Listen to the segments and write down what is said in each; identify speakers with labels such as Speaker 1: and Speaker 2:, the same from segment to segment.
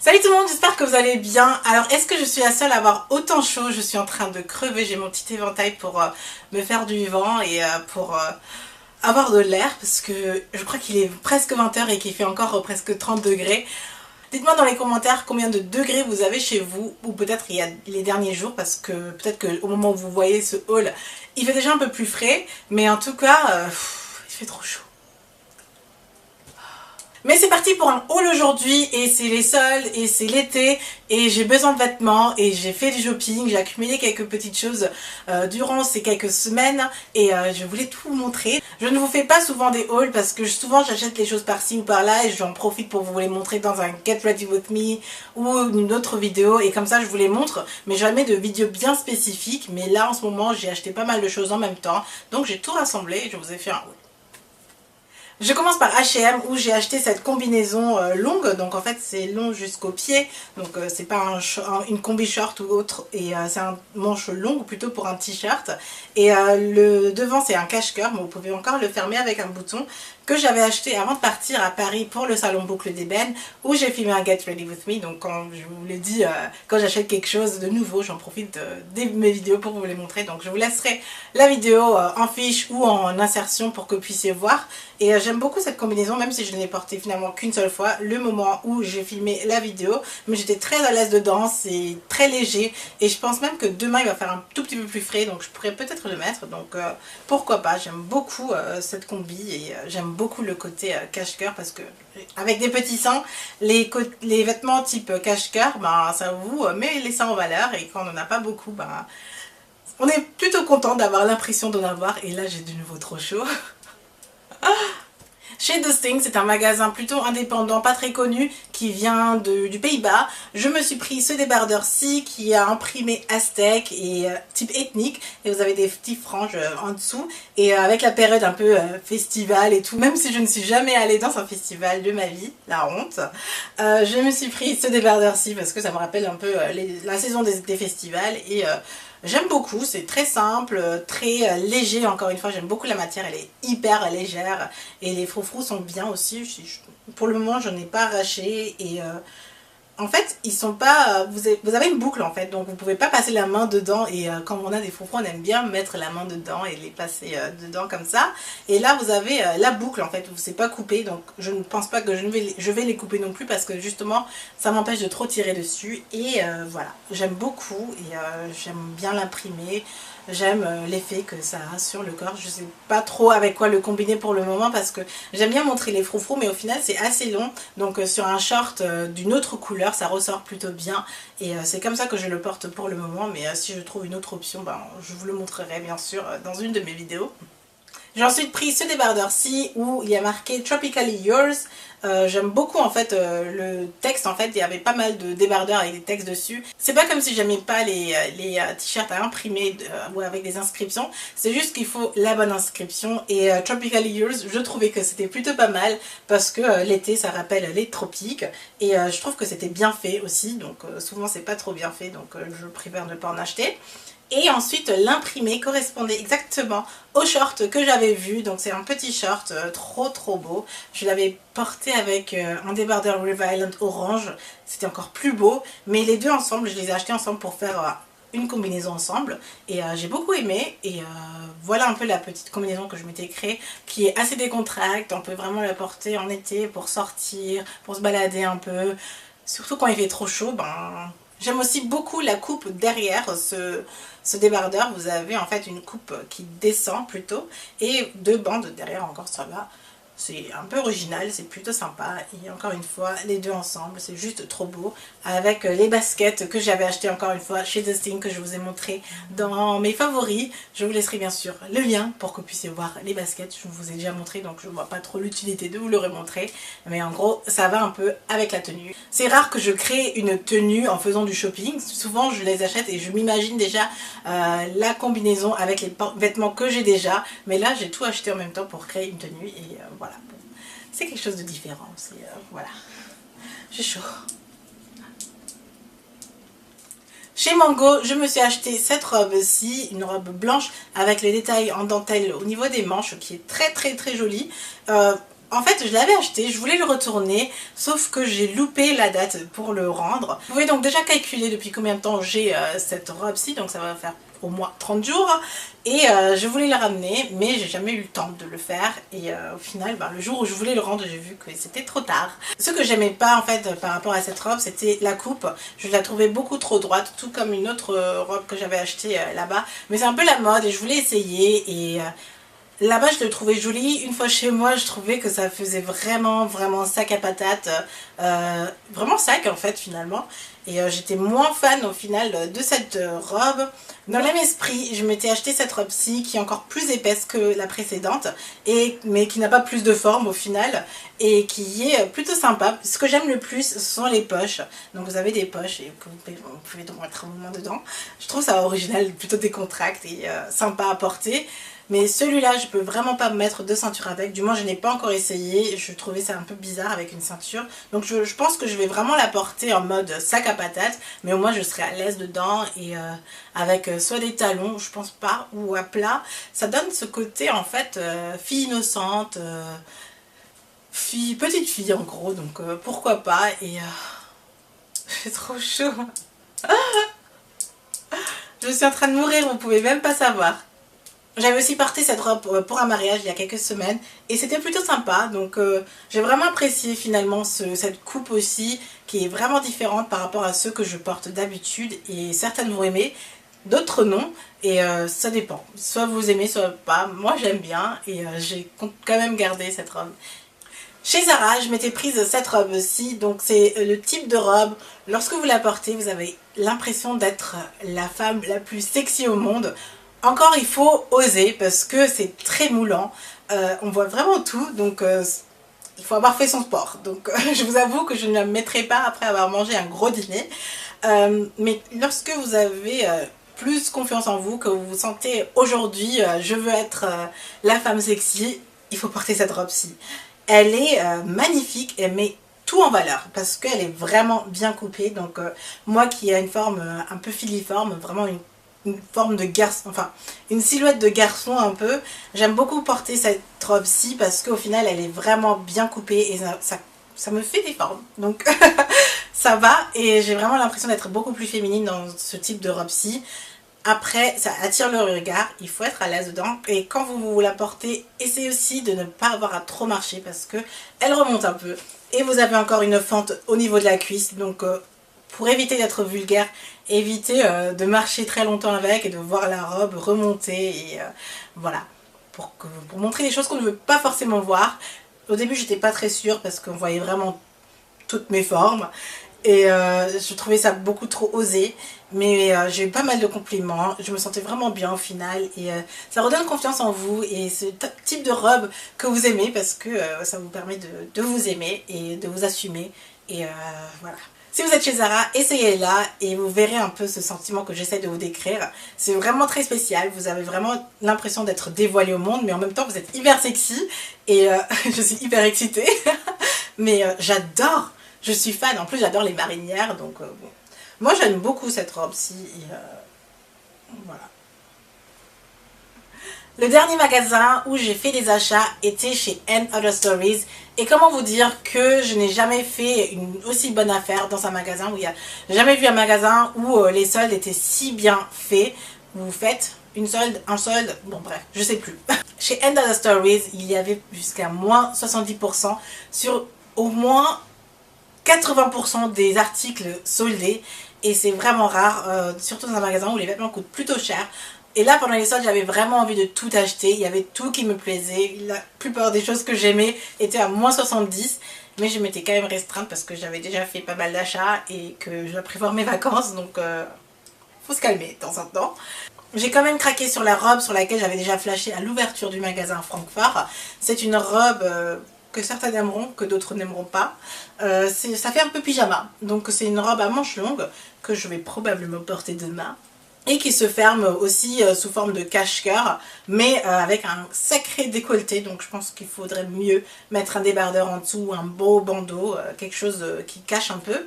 Speaker 1: Salut tout le monde, j'espère que vous allez bien. Alors, est-ce que je suis la seule à avoir autant chaud? Je suis en train de crever, j'ai mon petit éventail pour me faire du vent et pour avoir de l'air parce que je crois qu'il est presque 20h et qu'il fait encore presque 30 degrés. Dites-moi dans les commentaires combien de degrés vous avez chez vous, ou peut-être il y a les derniers jours, parce que peut-être qu'au moment où vous voyez ce haul, il fait déjà un peu plus frais, mais en tout cas, il fait trop chaud. Mais c'est parti pour un haul aujourd'hui et c'est les soldes et c'est l'été et j'ai besoin de vêtements et j'ai fait du shopping, j'ai accumulé quelques petites choses durant ces quelques semaines et je voulais tout vous montrer. Je ne vous fais pas souvent des hauls parce que souvent j'achète les choses par-ci ou par-là et j'en profite pour vous les montrer dans un Get Ready With Me ou une autre vidéo et comme ça je vous les montre, mais jamais de vidéo bien spécifique. Mais là en ce moment j'ai acheté pas mal de choses en même temps, donc j'ai tout rassemblé et je vous ai fait un haul. Je commence par H&M où j'ai acheté cette combinaison longue, donc en fait c'est long jusqu'au pied, donc c'est pas une combi short ou autre, et c'est un manche long plutôt pour un t-shirt, et le devant c'est un cache-cœur, mais vous pouvez encore le fermer avec un bouton, que j'avais acheté avant de partir à Paris pour le salon Boucle d'Ébène où j'ai filmé un Get Ready With Me. Donc quand je vous l'ai dit, quand j'achète quelque chose de nouveau, j'en profite de mes vidéos pour vous les montrer. Donc je vous laisserai la vidéo en fiche ou en insertion pour que vous puissiez voir. Et j'aime beaucoup cette combinaison, même si je ne l'ai portée finalement qu'une seule fois, le moment où j'ai filmé la vidéo. Mais j'étais très à l'aise dedans, c'est très léger. Et je pense même que demain il va faire un tout petit peu plus frais, donc je pourrais peut-être le mettre. Donc pourquoi pas, j'aime beaucoup cette combi et j'aime beaucoup le côté cache-cœur parce que avec des petits seins, les vêtements type cache-cœur, ben, ça vous met les seins en valeur et quand on n'en a pas beaucoup, ben, on est plutôt content d'avoir l'impression d'en avoir. Et là j'ai de nouveau trop chaud. Chez Dusting, c'est un magasin plutôt indépendant, pas très connu, qui vient du Pays-Bas. Je me suis pris ce débardeur-ci qui a imprimé Aztec et type ethnique. Et vous avez des petites franges en dessous. Et avec la période un peu festival et tout, même si je ne suis jamais allée dans un festival de ma vie, la honte, je me suis pris ce débardeur-ci parce que ça me rappelle un peu la saison des festivals. Et j'aime beaucoup, c'est très simple, très léger, encore une fois, j'aime beaucoup la matière, elle est hyper légère et les froufrous sont bien aussi. Pour le moment, je n'en ai pas arraché et en fait, ils sont pas. Vous avez une boucle en fait, donc vous pouvez pas passer la main dedans. Et quand on a des froufrous, on aime bien mettre la main dedans et les passer dedans comme ça. Et là, vous avez la boucle en fait, vous c'est pas coupé, donc je ne pense pas que je vais les couper non plus parce que justement, ça m'empêche de trop tirer dessus. Et voilà, j'aime beaucoup et j'aime bien l'imprimer. J'aime l'effet que ça a sur le corps. Je sais pas trop avec quoi le combiner pour le moment parce que j'aime bien montrer les froufrous, mais au final c'est assez long. Donc sur un short d'une autre couleur, ça ressort plutôt bien. Et c'est comme ça que je le porte pour le moment. Mais si je trouve une autre option, ben, je vous le montrerai bien sûr dans une de mes vidéos. J'ai ensuite pris ce débardeur-ci où il y a marqué Tropically Yours. J'aime beaucoup en fait le texte, en fait il y avait pas mal de débardeurs avec des textes dessus. C'est pas comme si j'aimais pas les t-shirts à imprimer ou avec des inscriptions, c'est juste qu'il faut la bonne inscription. Et Tropically Yours, je trouvais que c'était plutôt pas mal parce que l'été ça rappelle les tropiques et je trouve que c'était bien fait aussi, donc souvent c'est pas trop bien fait, donc je préfère ne pas en acheter. Et ensuite l'imprimé correspondait exactement au short que j'avais vu, donc c'est un petit short trop beau. Je l'avais porté avec un débardeur River Island orange, c'était encore plus beau, mais les deux ensemble, je les ai achetés ensemble pour faire une combinaison ensemble et j'ai beaucoup aimé. Et voilà un peu la petite combinaison que je m'étais créée qui est assez décontracte, on peut vraiment la porter en été pour sortir, pour se balader un peu, surtout quand il fait trop chaud. Ben, j'aime aussi beaucoup la coupe derrière ce débardeur. Vous avez en fait une coupe qui descend plutôt et deux bandes derrière encore, ça va. C'est un peu original, c'est plutôt sympa. Et encore une fois, les deux ensemble, c'est juste trop beau. Avec les baskets que j'avais achetées encore une fois chez Dusting, que je vous ai montré dans mes favoris. Je vous laisserai bien sûr le lien pour que vous puissiez voir les baskets. Je vous ai déjà montré, donc je ne vois pas trop l'utilité de vous le remontrer. Mais en gros, ça va un peu avec la tenue. C'est rare que je crée une tenue en faisant du shopping. Souvent, je les achète et je m'imagine déjà la combinaison avec les vêtements que j'ai déjà. Mais là, j'ai tout acheté en même temps pour créer une tenue et voilà. C'est quelque chose de différent, voilà, j'ai chaud. Chez Mango, je me suis acheté cette robe-ci, une robe blanche avec les détails en dentelle au niveau des manches qui est très jolie. En fait, je l'avais acheté, je voulais le retourner, sauf que j'ai loupé la date pour le rendre. Vous pouvez donc déjà calculer depuis combien de temps j'ai cette robe-ci, donc ça va faire au moins 30 jours. Et je voulais la ramener, mais j'ai jamais eu le temps de le faire. Et au final, le jour où je voulais le rendre, j'ai vu que c'était trop tard. Ce que j'aimais pas en fait par rapport à cette robe, c'était la coupe. Je la trouvais beaucoup trop droite, tout comme une autre robe que j'avais achetée là-bas. Mais c'est un peu la mode et je voulais essayer et... là-bas, je le trouvais joli. Une fois chez moi, je trouvais que ça faisait vraiment sac à patate. Vraiment sac, en fait, finalement. Et j'étais moins fan, au final, de cette robe. Dans le même esprit, je m'étais acheté cette robe-ci, qui est encore plus épaisse que la précédente, mais qui n'a pas plus de forme, au final, et qui est plutôt sympa. Ce que j'aime le plus, ce sont les poches. Donc, vous avez des poches, et vous pouvez donc mettre un moment dedans. Je trouve ça original, plutôt décontracté et sympa à porter. Mais celui-là, je peux vraiment pas me mettre de ceinture avec. Du moins, je n'ai pas encore essayé. Je trouvais ça un peu bizarre avec une ceinture. Donc, je pense que je vais vraiment la porter en mode sac à patate. Mais au moins, je serai à l'aise dedans. Et avec soit des talons, je pense pas, ou à plat. Ça donne ce côté, en fait, fille innocente. Petite fille, en gros. Donc, pourquoi pas. Et j'ai trop chaud. Je suis en train de mourir, vous pouvez même pas savoir. J'avais aussi porté cette robe pour un mariage il y a quelques semaines et c'était plutôt sympa, donc j'ai vraiment apprécié finalement cette coupe aussi qui est vraiment différente par rapport à ceux que je porte d'habitude et certaines vont aimer, d'autres non et ça dépend, soit vous aimez soit pas, moi j'aime bien et j'ai quand même gardé cette robe. Chez Zara, je m'étais prise cette robe-ci, donc c'est le type de robe, lorsque vous la portez, vous avez l'impression d'être la femme la plus sexy au monde. Encore, il faut oser parce que c'est très moulant, on voit vraiment tout, donc il faut avoir fait son sport. Donc je vous avoue que je ne la mettrai pas après avoir mangé un gros dîner, mais lorsque vous avez plus confiance en vous, que vous vous sentez aujourd'hui, je veux être la femme sexy, il faut porter cette robe-ci. Elle est magnifique, elle met tout en valeur parce qu'elle est vraiment bien coupée, donc moi qui ai une forme un peu filiforme, vraiment une forme de garçon, enfin une silhouette de garçon un peu, j'aime beaucoup porter cette robe-ci parce qu'au final elle est vraiment bien coupée et ça me fait des formes, donc ça va et j'ai vraiment l'impression d'être beaucoup plus féminine dans ce type de robe-ci. Après, ça attire le regard, il faut être à l'aise dedans. Et quand vous la portez, essayez aussi de ne pas avoir à trop marcher parce que elle remonte un peu. Et vous avez encore une fente au niveau de la cuisse. Donc, pour éviter d'être vulgaire, évitez de marcher très longtemps avec et de voir la robe remonter. Et voilà, pour montrer des choses qu'on ne veut pas forcément voir. Au début, j'étais pas très sûre parce qu'on voyait vraiment toutes mes formes. Et je trouvais ça beaucoup trop osé, mais j'ai eu pas mal de compliments, je me sentais vraiment bien au final et ça redonne confiance en vous et ce type de robe que vous aimez parce que ça vous permet de vous aimer et de vous assumer et voilà. Si vous êtes chez Zara, essayez-la et vous verrez un peu ce sentiment que j'essaie de vous décrire. C'est vraiment très spécial, vous avez vraiment l'impression d'être dévoilé au monde mais en même temps vous êtes hyper sexy et je suis hyper excitée mais j'adore. Je suis fan, en plus j'adore les marinières, donc bon. Moi j'aime beaucoup cette robe-ci, voilà. Le dernier magasin où j'ai fait des achats était chez & Other Stories. Et comment vous dire que je n'ai jamais fait une aussi bonne affaire dans un magasin où il y a jamais vu un magasin où les soldes étaient si bien faits. Vous faites une solde, un solde, bon bref, je sais plus. Chez & Other Stories, il y avait jusqu'à moins 70% sur au moins 80% des articles soldés et c'est vraiment rare, surtout dans un magasin où les vêtements coûtent plutôt cher. Et là pendant les soldes j'avais vraiment envie de tout acheter, il y avait tout qui me plaisait, la plupart des choses que j'aimais étaient à moins 70, mais je m'étais quand même restreinte parce que j'avais déjà fait pas mal d'achats et que je prévois mes vacances, donc faut se calmer de temps en temps. J'ai quand même craqué sur la robe sur laquelle j'avais déjà flashé à l'ouverture du magasin à Francfort. C'est une robe que certains aimeront, que d'autres n'aimeront pas. Ça fait un peu pyjama, donc c'est une robe à manches longues que je vais probablement porter demain et qui se ferme aussi sous forme de cache-cœur mais avec un sacré décolleté, donc je pense qu'il faudrait mieux mettre un débardeur en dessous, un beau bandeau, quelque chose qui cache un peu.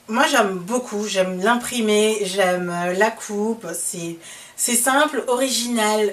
Speaker 1: Moi j'aime beaucoup, j'aime l'imprimer, j'aime la coupe, c'est simple, original,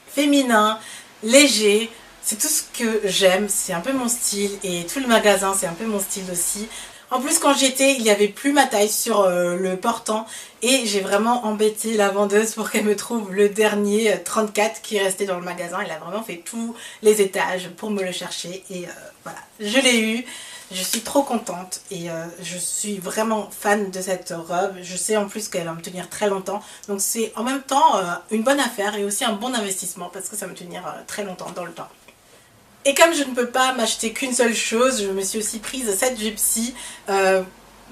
Speaker 1: féminin, léger. C'est tout ce que j'aime, c'est un peu mon style et tout le magasin c'est un peu mon style aussi. En plus quand j'y étais, il n'y avait plus ma taille sur le portant et j'ai vraiment embêté la vendeuse pour qu'elle me trouve le dernier 34 qui restait dans le magasin. Elle a vraiment fait tous les étages pour me le chercher et voilà, je l'ai eu. Je suis trop contente et je suis vraiment fan de cette robe. Je sais en plus qu'elle va me tenir très longtemps. Donc c'est en même temps une bonne affaire et aussi un bon investissement parce que ça va me tenir très longtemps dans le temps. Et comme je ne peux pas m'acheter qu'une seule chose, je me suis aussi prise cette jupe-ci.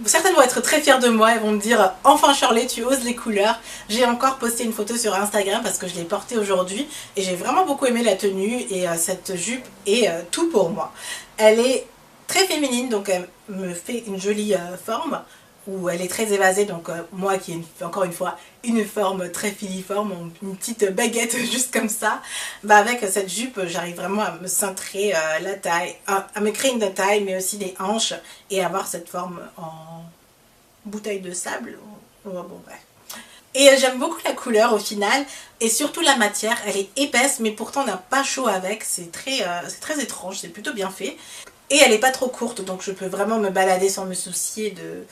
Speaker 1: Certaines vont être très fières de moi, elles vont me dire « Enfin Shirley, tu oses les couleurs ». J'ai encore posté une photo sur Instagram parce que je l'ai portée aujourd'hui et j'ai vraiment beaucoup aimé la tenue et cette jupe est tout pour moi. Elle est très féminine, donc elle me fait une jolie forme où elle est très évasée, donc moi qui ai encore une fois une forme très filiforme, une petite baguette juste comme ça, bah avec cette jupe j'arrive vraiment à me cintrer la taille, à me créer une taille mais aussi des hanches et avoir cette forme en bouteille de sable, bon bref. Et j'aime beaucoup la couleur au final et surtout la matière, elle est épaisse mais pourtant on n'a pas chaud avec, c'est très étrange, c'est plutôt bien fait. Et elle n'est pas trop courte donc je peux vraiment me balader sans me soucier de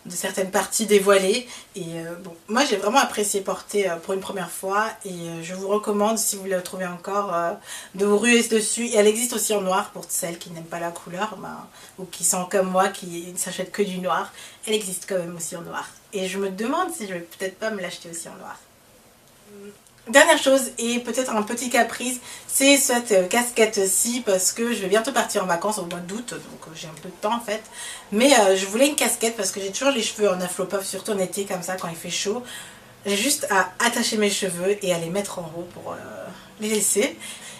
Speaker 1: certaines parties dévoilées. Et bon, moi j'ai vraiment apprécié porter pour une première fois et je vous recommande si vous la trouvez encore de vous ruer dessus. Et elle existe aussi en noir pour celles qui n'aiment pas la couleur ou qui sont comme moi qui ne s'achètent que du noir. Elle existe quand même aussi en noir et je me demande si je vais peut-être pas me l'acheter aussi en noir. Dernière chose et peut-être un petit caprice, c'est cette casquette-ci parce que je vais bientôt partir en vacances au mois d'août, donc j'ai un peu de temps en fait. Mais je voulais une casquette parce que j'ai toujours les cheveux en afro puff, surtout en été comme ça quand il fait chaud. J'ai juste à attacher mes cheveux et à les mettre en haut pour les laisser.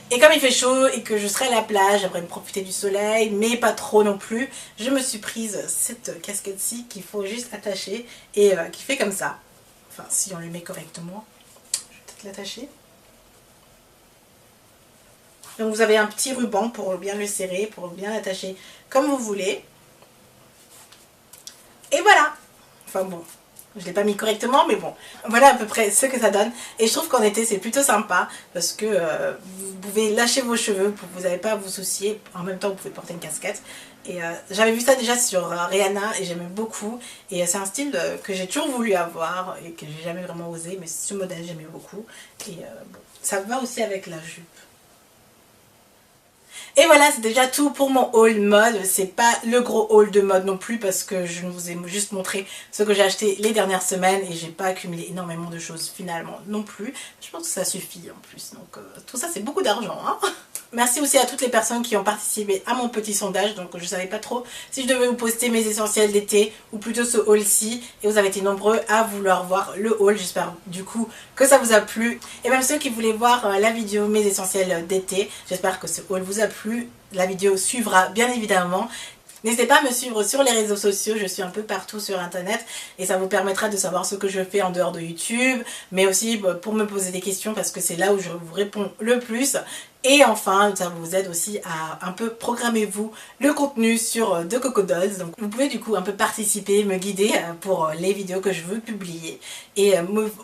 Speaker 1: Et comme il fait chaud et que je serai à la plage, j'aimerais me profiter du soleil, mais pas trop non plus, je me suis prise cette casquette-ci qu'il faut juste attacher et qui fait comme ça. Enfin, si on le met correctement. L'attacher. Donc vous avez un petit ruban pour bien le serrer, pour bien l'attacher comme vous voulez. Et voilà. Enfin bon, je ne l'ai pas mis correctement, mais bon, voilà à peu près ce que ça donne. Et je trouve qu'en été c'est plutôt sympa parce que vous pouvez lâcher vos cheveux, vous n'avez pas à vous soucier. En même temps vous pouvez porter une casquette. Et j'avais vu ça déjà sur Rihanna et j'aimais beaucoup. Et c'est un style que j'ai toujours voulu avoir et que j'ai jamais vraiment osé. Mais ce modèle j'aimais beaucoup. Et bon, ça va aussi avec la jupe. Et voilà, c'est déjà tout pour mon haul mode. C'est pas le gros haul de mode non plus parce que je vous ai juste montré ce que j'ai acheté les dernières semaines et j'ai pas accumulé énormément de choses finalement non plus. Je pense que ça suffit en plus. Donc tout ça c'est beaucoup d'argent, hein. Merci aussi à toutes les personnes qui ont participé à mon petit sondage. Donc je ne savais pas trop si je devais vous poster mes essentiels d'été ou plutôt ce haul-ci. Et vous avez été nombreux à vouloir voir le haul. J'espère du coup que ça vous a plu. Et même ceux qui voulaient voir la vidéo mes essentiels d'été, j'espère que ce haul vous a plu. La vidéo suivra bien évidemment. N'hésitez pas à me suivre sur les réseaux sociaux, je suis un peu partout sur internet et ça vous permettra de savoir ce que je fais en dehors de YouTube, mais aussi pour me poser des questions parce que c'est là où je vous réponds le plus. Et enfin, ça vous aide aussi à un peu programmer vous le contenu sur The Coco Dolls. Donc vous pouvez du coup un peu participer, me guider pour les vidéos que je veux publier. Et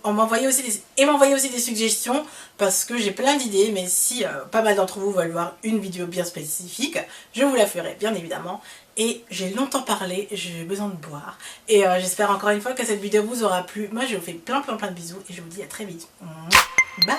Speaker 1: m'envoyer aussi des suggestions parce que j'ai plein d'idées. Mais si pas mal d'entre vous veulent voir une vidéo bien spécifique, je vous la ferai bien évidemment. Et j'ai longtemps parlé, j'ai besoin de boire. Et j'espère encore une fois que cette vidéo vous aura plu. Moi je vous fais plein de bisous et je vous dis à très vite. Bye!